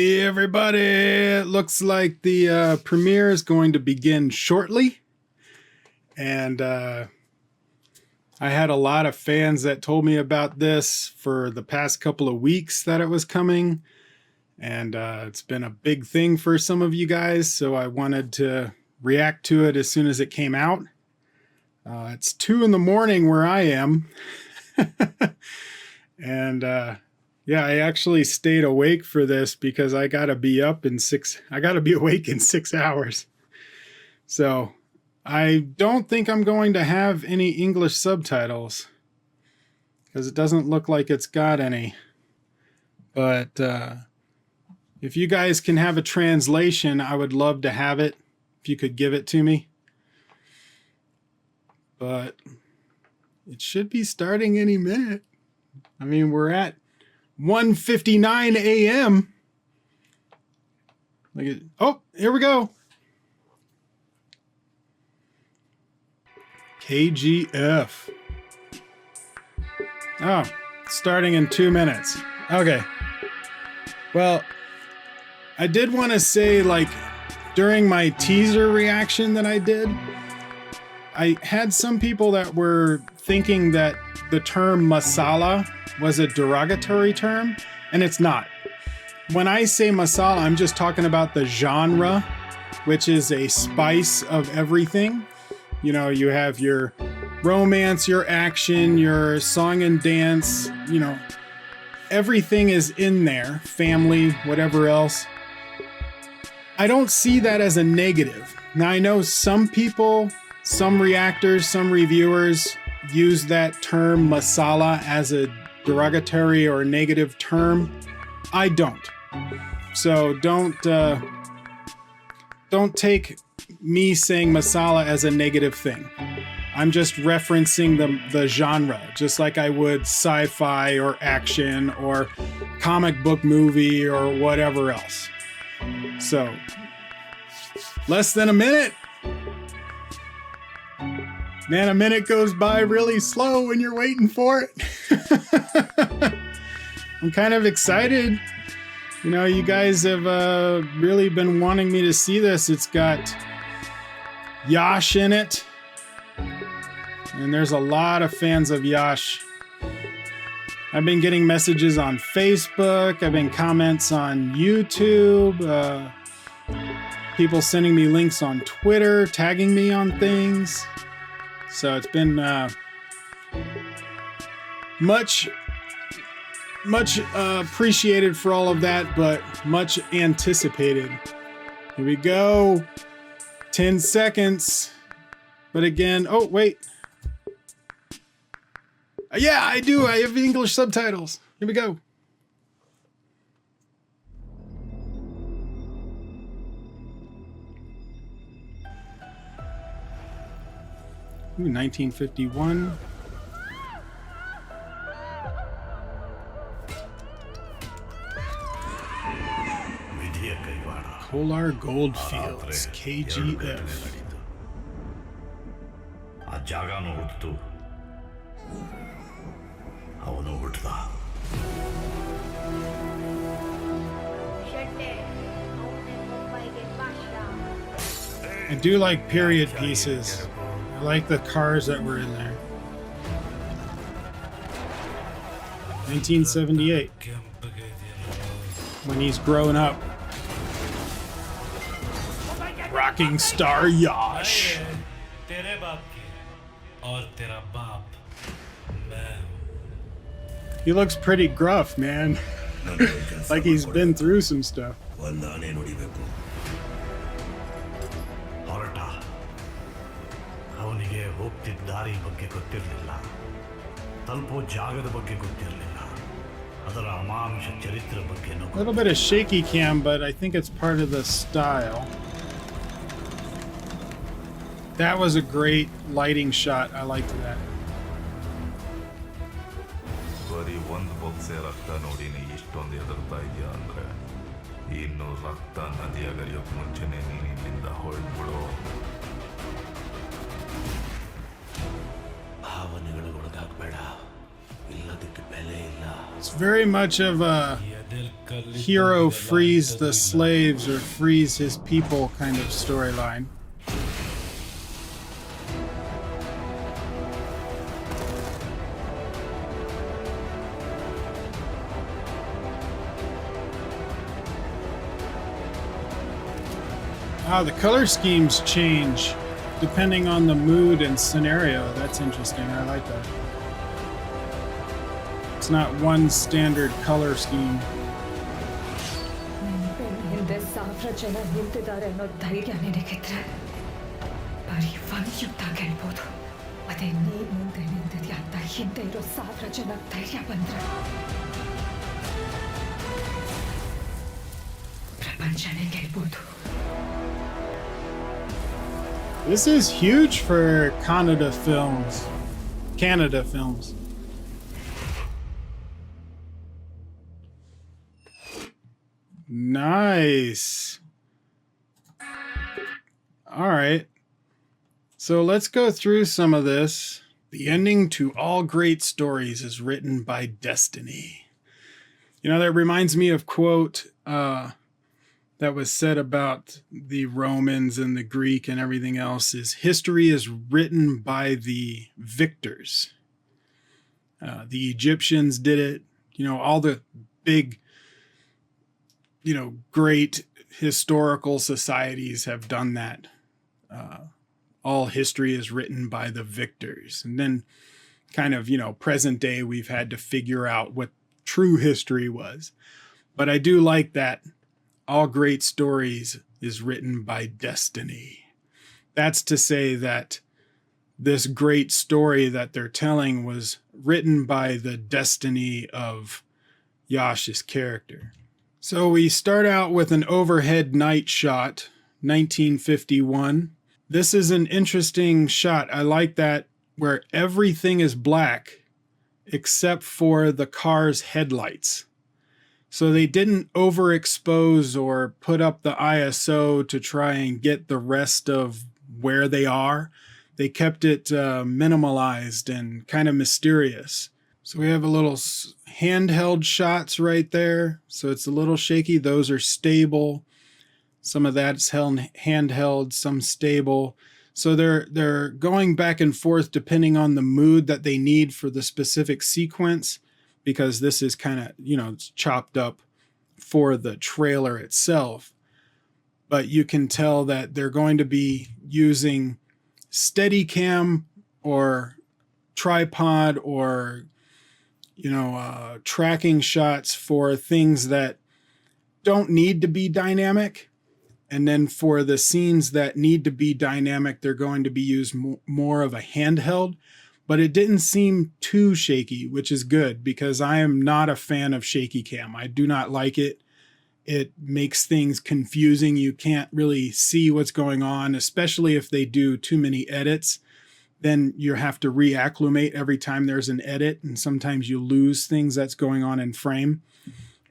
Hey everybody, it looks like the premiere is going to begin shortly. And I had a lot of fans that told me about this for the past couple of weeks that it was coming. And it's been a big thing for some of you guys, so I wanted to react to it as soon as it came out. It's 2 in the morning where I am. And yeah, I actually stayed awake for this because I gotta be awake in 6 hours. So I don't think I'm going to have any English subtitles because it doesn't look like it's got any. But if you guys can have a translation, I would love to have it if you could give it to me. But it should be starting any minute. I mean, we're at 1:59 a.m. Oh, here we go. KGF. Oh, starting in 2 minutes. Okay. Well, I did want to say, like, during my teaser reaction that I did, I had some people that were thinking that the term masala was a derogatory term, and it's not. When I say masala, I'm just talking about the genre, which is a spice of everything. You know, you have your romance, your action, your song and dance, you know, everything is in there, family, whatever else. I don't see that as a negative. Now, I know some people, some reactors, some reviewers use that term masala as a derogatory or negative term. I don't. So don't take me saying masala as a negative thing. I'm just referencing the genre, just like I would sci-fi or action or comic book movie or whatever else. So, less than a minute. Man, a minute goes by really slow when you're waiting for it. I'm kind of excited. You know, you guys have really been wanting me to see this. It's got Yash in it. And there's a lot of fans of Yash. I've been getting messages on Facebook. I've been comments on YouTube. People sending me links on Twitter, tagging me on things. So it's been much appreciated for all of that, but much anticipated. Here we go. 10 seconds. But again, oh, wait. Yeah, I do. I have English subtitles. Here we go. Ooh, 1951. Polar Goldfields, KGF. I do like period pieces. I like the cars that were in there. 1978. When he's grown up. Rocking star Yash. He looks pretty gruff, man. Like he's been through some stuff. A little bit of shaky cam, but I think it's part of the style. That was a great lighting shot. I liked that. It's very much of a hero frees the slaves or frees his people kind of storyline. Wow, the color schemes change depending on the mood and scenario. That's interesting. I like that. It's not one standard color scheme. This is huge for Kannada films. Kannada films. Nice. All right. So let's go through some of this. The ending to all great stories is written by destiny. You know, that reminds me of quote that was said about the Romans and the Greek and everything else is history is written by the victors. The Egyptians did it. You know, all the big, you know, great historical societies have done that. All history is written by the victors. And then kind of, you know, present day, we've had to figure out what true history was. But I do like that all great stories is written by destiny. That's to say that this great story that they're telling was written by the destiny of Yash's character. So we start out with an overhead night shot, 1951. This is an interesting shot. I like that where everything is black except for the car's headlights. So they didn't overexpose or put up the ISO to try and get the rest of where they are. They kept it minimalized and kind of mysterious. So we have a little handheld shots right there. So it's a little shaky. Those are stable. Some of that's handheld, some stable. So they're going back and forth depending on the mood that they need for the specific sequence, because this is kind of, you know, it's chopped up for the trailer itself. But you can tell that they're going to be using Steadicam or tripod or, you know, tracking shots for things that don't need to be dynamic. And then for the scenes that need to be dynamic, they're going to be used more of a handheld. But it didn't seem too shaky, which is good because I am not a fan of shaky cam. I do not like it. It makes things confusing. You can't really see what's going on, especially if they do too many edits. Then you have to reacclimate every time there's an edit, and sometimes you lose things that's going on in frame.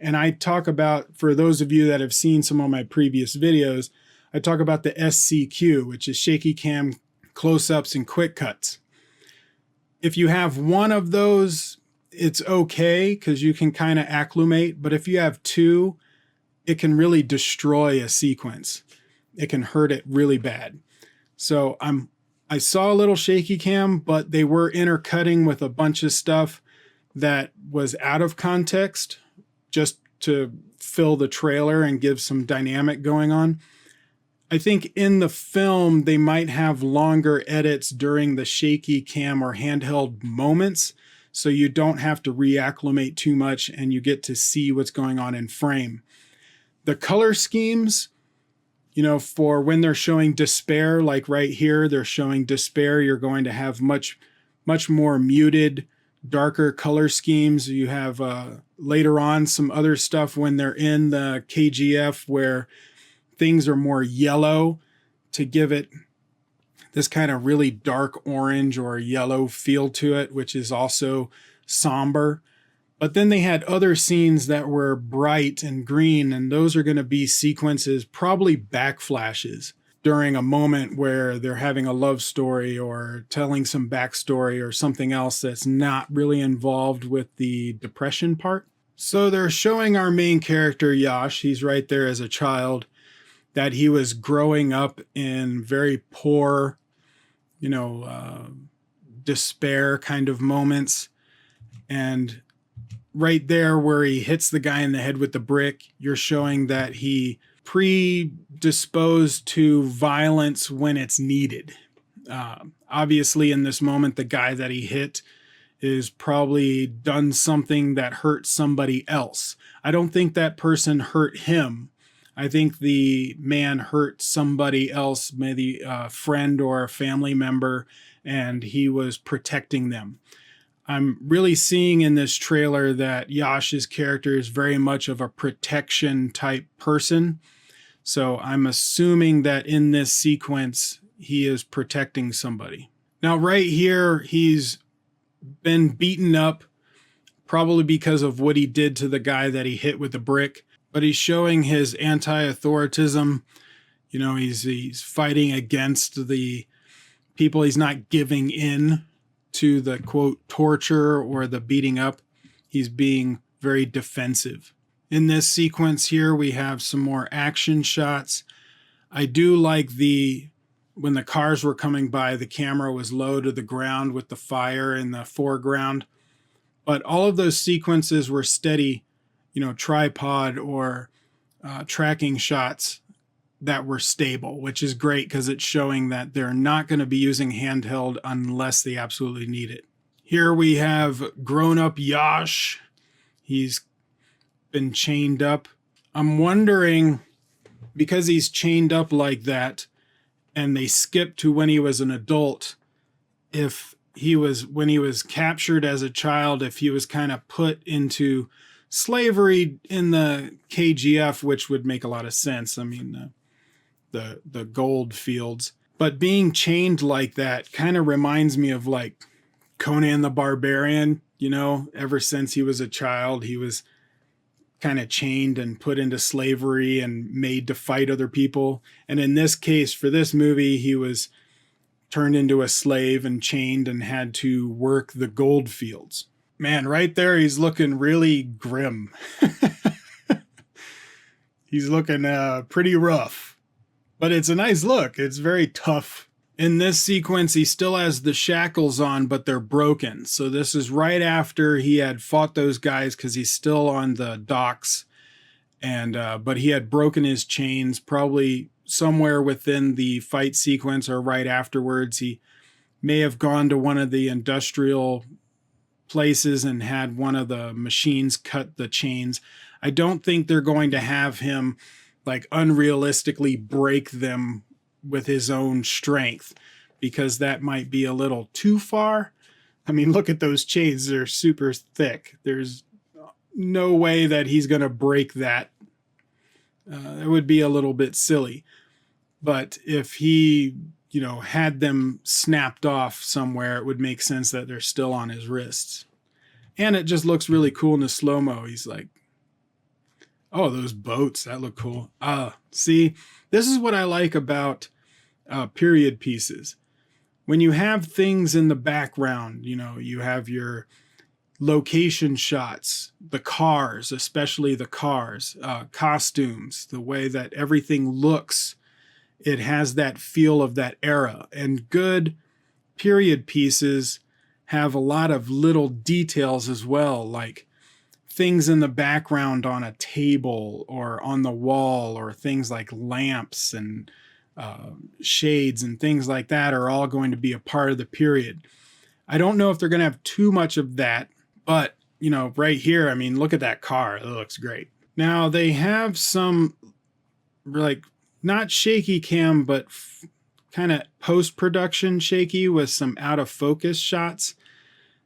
And I talk about, for those of you that have seen some of my previous videos, I talk about the SCQ, which is shaky cam close-ups and quick cuts. If you have one of those, it's okay because you can kind of acclimate. But if you have two, it can really destroy a sequence. It can hurt it really bad. So I saw a little shaky cam, but they were intercutting with a bunch of stuff that was out of context just to fill the trailer and give some dynamic going on. I think in the film, they might have longer edits during the shaky cam or handheld moments, so you don't have to reacclimate too much and you get to see what's going on in frame. The color schemes, you know, for when they're showing despair, like right here, they're showing despair, you're going to have much more muted, darker color schemes. You have later on some other stuff when they're in the KGF where things are more yellow to give it this kind of really dark orange or yellow feel to it, which is also somber. But then they had other scenes that were bright and green, and those are going to be sequences, probably backflashes during a moment where they're having a love story or telling some backstory or something else that's not really involved with the depression part. So they're showing our main character, Yash, he's right there as a child, that he was growing up in very poor, despair kind of moments. And right there where he hits the guy in the head with the brick, you're showing that he predisposed to violence when it's needed. Obviously, in this moment, the guy that he hit is probably done something that hurt somebody else. I don't think that person hurt him. I think the man hurt somebody else, maybe a friend or a family member, and he was protecting them. I'm really seeing in this trailer that Yash's character is very much of a protection type person. So I'm assuming that in this sequence, he is protecting somebody. Now, right here, he's been beaten up, probably because of what he did to the guy that he hit with the brick, but he's showing his anti-authoritism. He's fighting against the people. He's not giving in to the quote torture or the beating up. He's being very defensive. In this sequence here, we have some more action shots. I do like when the cars were coming by, the camera was low to the ground with the fire in the foreground. But all of those sequences were steady, tripod or tracking shots that were stable, which is great because it's showing that they're not going to be using handheld unless they absolutely need it. Here we have grown-up Yash. He's been chained up. I'm wondering, because he's chained up like that, and they skip to when he was an adult, if when he was captured as a child, if he was kind of put into slavery in the KGF, which would make a lot of sense. I mean, the gold fields. But being chained like that kind of reminds me of like Conan the Barbarian, ever since he was a child, he was kind of chained and put into slavery and made to fight other people. And in this case, for this movie, he was turned into a slave and chained and had to work the gold fields. Man, right there, he's looking really grim. He's looking pretty rough. But it's a nice look. It's very tough. In this sequence, he still has the shackles on, but they're broken. So this is right after he had fought those guys because he's still on the docks. But he had broken his chains probably somewhere within the fight sequence or right afterwards. He may have gone to one of the industrial places and had one of the machines cut the chains. I don't think they're going to have him like unrealistically break them with his own strength, because that might be a little too far. I mean, look at those chains. They're super thick. There's no way that he's going to break that. It would be a little bit silly. But if he, had them snapped off somewhere, it would make sense that they're still on his wrists. And it just looks really cool in the slow-mo. He's like, oh, those boats, that look cool. See, this is what I like about period pieces. When you have things in the background, you have your location shots, the cars, especially the cars, costumes, the way that everything looks, it has that feel of that era. And good period pieces have a lot of little details as well, like things in the background on a table or on the wall, or things like lamps and shades and things like that are all going to be a part of the period. I don't know if they're going to have too much of that, but right here, I mean, look at that car. It looks great. Now they have some like not shaky cam, but kind of post-production shaky with some out of focus shots.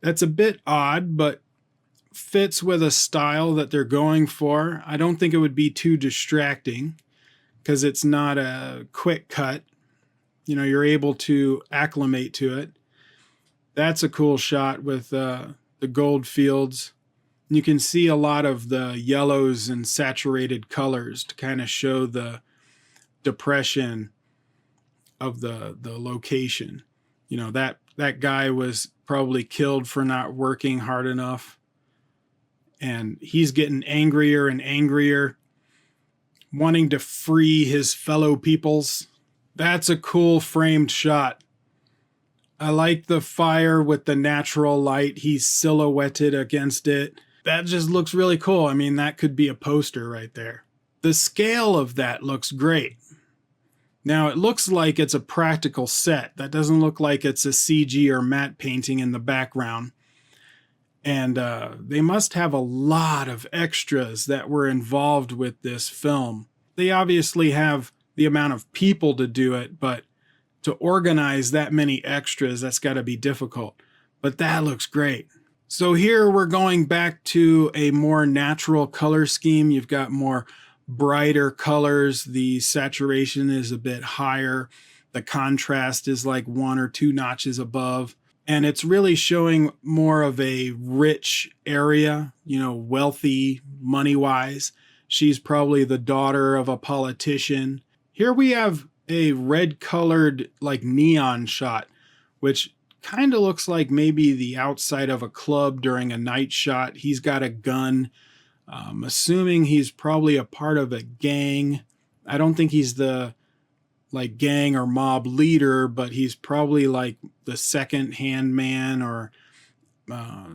That's a bit odd, but fits with a style that they're going for. I don't think it would be too distracting because it's not a quick cut. You're able to acclimate to it. That's a cool shot with the gold fields. You can see a lot of the yellows and saturated colors to kind of show the depression of the location. That guy was probably killed for not working hard enough. and he's getting angrier and angrier, wanting to free his fellow peoples. That's a cool framed shot. I like the fire with the natural light. He's silhouetted against it. That just looks really cool. I mean, that could be a poster right there. The scale of that looks great. Now, it looks like it's a practical set. That doesn't look like it's a CG or matte painting in the background. And they must have a lot of extras that were involved with this film. They obviously have the amount of people to do it, but to organize that many extras, that's got to be difficult. But that looks great. So here we're going back to a more natural color scheme. You've got more brighter colors. The saturation is a bit higher. The contrast is like 1 or 2 notches above. And it's really showing more of a rich area, you know, wealthy money-wise. She's probably the daughter of a politician. Here we have a red-colored, like, neon shot, which kind of looks like maybe the outside of a club during a night shot. He's got a gun. Assuming he's probably a part of a gang. I don't think he's the like gang or mob leader, but he's probably like the second hand man, or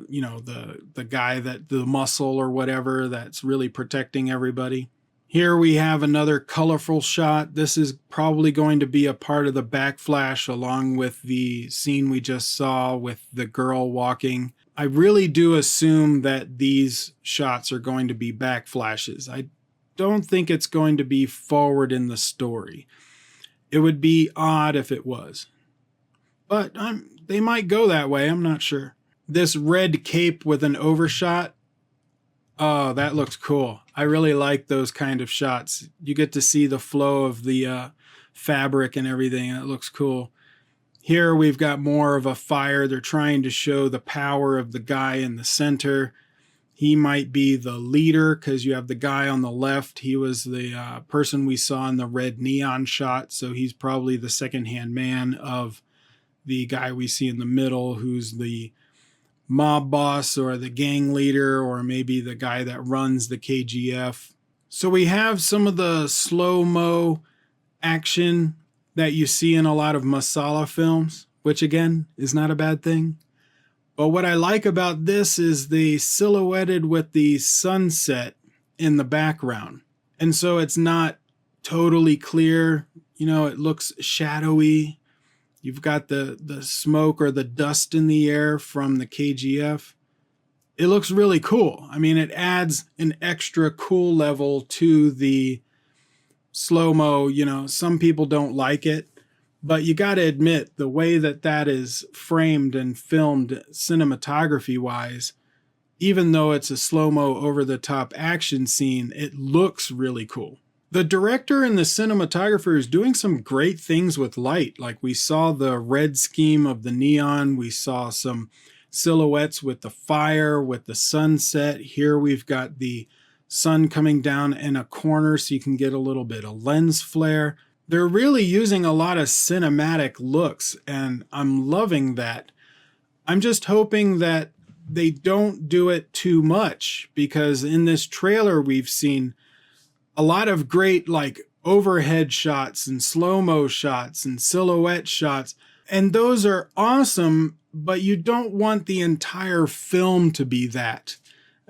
you know, the guy that the muscle or whatever that's really protecting everybody. Here we have another colorful shot. This is probably going to be a part of the backflash along with the scene we just saw with the girl walking. I really do assume that these shots are going to be backflashes. I don't think it's going to be forward in the story. It would be odd if it was. But they might go that way, I'm not sure. This red cape with an overshot, oh, that looks cool. I really like those kind of shots. You get to see the flow of the fabric and everything. It looks cool. Here we've got more of a fire. They're trying to show the power of the guy in the center. He might be the leader because you have the guy on the left. He was the person we saw in the red neon shot. So he's probably the second-hand man of the guy we see in the middle, who's the mob boss or the gang leader, or maybe the guy that runs the KGF. So we have some of the slow-mo action that you see in a lot of masala films, which again is not a bad thing. But what I like about this is they silhouetted with the sunset in the background. And so it's not totally clear, you know, it looks shadowy. You've got the smoke or the dust in the air from the KGF. It looks really cool. I mean, it adds an extra cool level to the slow-mo. You know, some people don't like it, but you got to admit the way that that is framed and filmed cinematography-wise, even though it's a slow-mo over-the-top action scene, it looks really cool. The director and the cinematographer is doing some great things with light. Like we saw the red scheme of the neon. We saw some silhouettes with the fire, with the sunset. Here we've got the sun coming down in a corner so you can get a little bit of lens flare. They're really using a lot of cinematic looks, and I'm loving that. I'm just hoping that they don't do it too much, because in this trailer we've seen a lot of great like overhead shots and slow-mo shots and silhouette shots, and those are awesome, but you don't want the entire film to be that.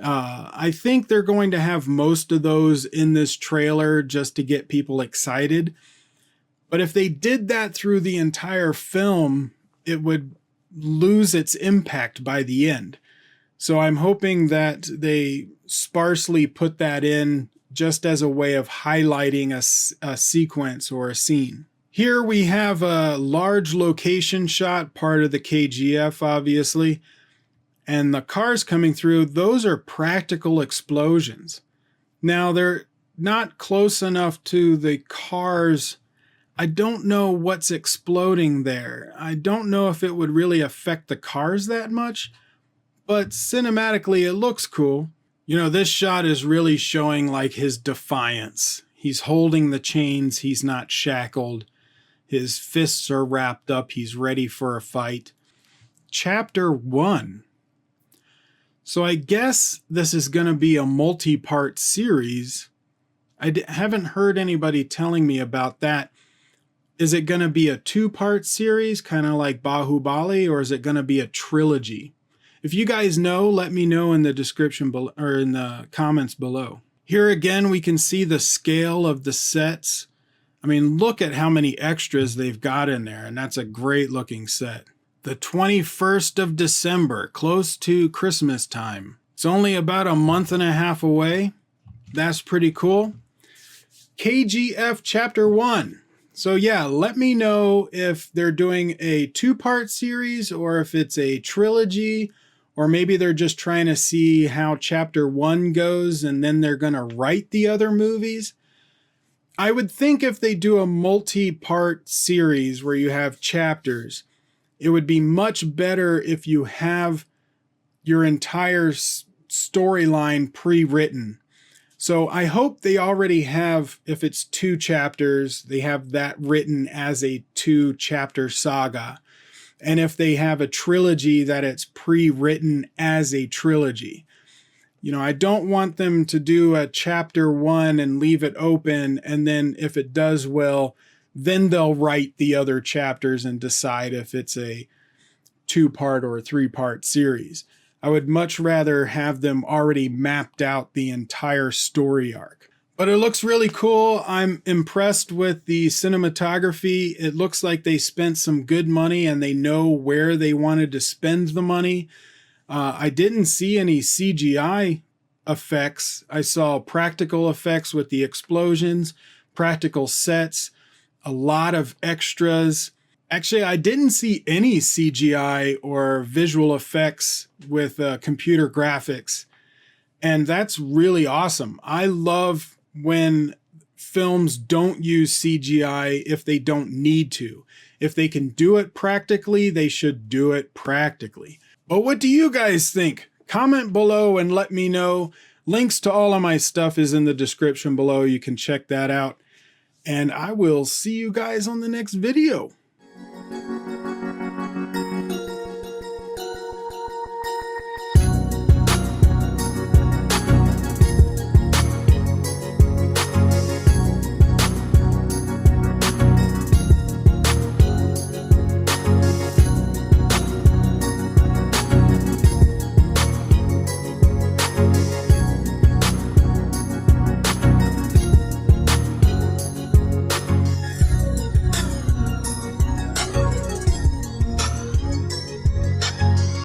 I think they're going to have most of those in this trailer just to get people excited. But if they did that through the entire film, it would lose its impact by the end. So I'm hoping that they sparsely put that in just as a way of highlighting a sequence or a scene. Here we have a large location shot, part of the KGF, obviously. And the cars coming through, those are practical explosions. Now, they're not close enough to the cars. I don't know what's exploding there. I don't know if it would really affect the cars that much, but cinematically it looks cool. You know, this shot is really showing like his defiance. He's holding the chains. He's not shackled. His fists are wrapped up. He's ready for a fight. Chapter 1. So I guess this is going to be a multi-part series. I haven't heard anybody telling me about that. Is it going to be a 2-part series, kind of like Bahubali, or is it going to be a trilogy? If you guys know, let me know in the description below, or in the comments below. Here again, we can see the scale of the sets. I mean, look at how many extras they've got in there, and that's a great looking set. The 21st of December, close to Christmas time. It's only about a month and a half away. That's pretty cool. KGF Chapter 1. So yeah, let me know if they're doing a 2-part series or if it's a trilogy, or maybe they're just trying to see how Chapter 1 goes and then they're going to write the other movies. I would think if they do a multi-part series where you have chapters, it would be much better if you have your entire storyline pre-written. So I hope they already have, if it's 2 chapters, they have that written as a 2-chapter saga. And if they have a trilogy, that it's pre-written as a trilogy. You know, I don't want them to do a chapter 1 and leave it open, and then if it does well, then they'll write the other chapters and decide if it's a 2-part or a 3-part series. I would much rather have them already mapped out the entire story arc. But it looks really cool. I'm impressed with the cinematography. It looks like they spent some good money and they know where they wanted to spend the money. I didn't see any CGI effects. I saw practical effects with the explosions, practical sets, a lot of extras. Actually, I didn't see any CGI or visual effects with computer graphics, and that's really awesome. I love when films don't use CGI if they don't need to. If they can do it practically, they should do it practically. But what do you guys think? Comment below and let me know. Links to all of my stuff is in the description below. You can check that out. And I will see you guys on the next video.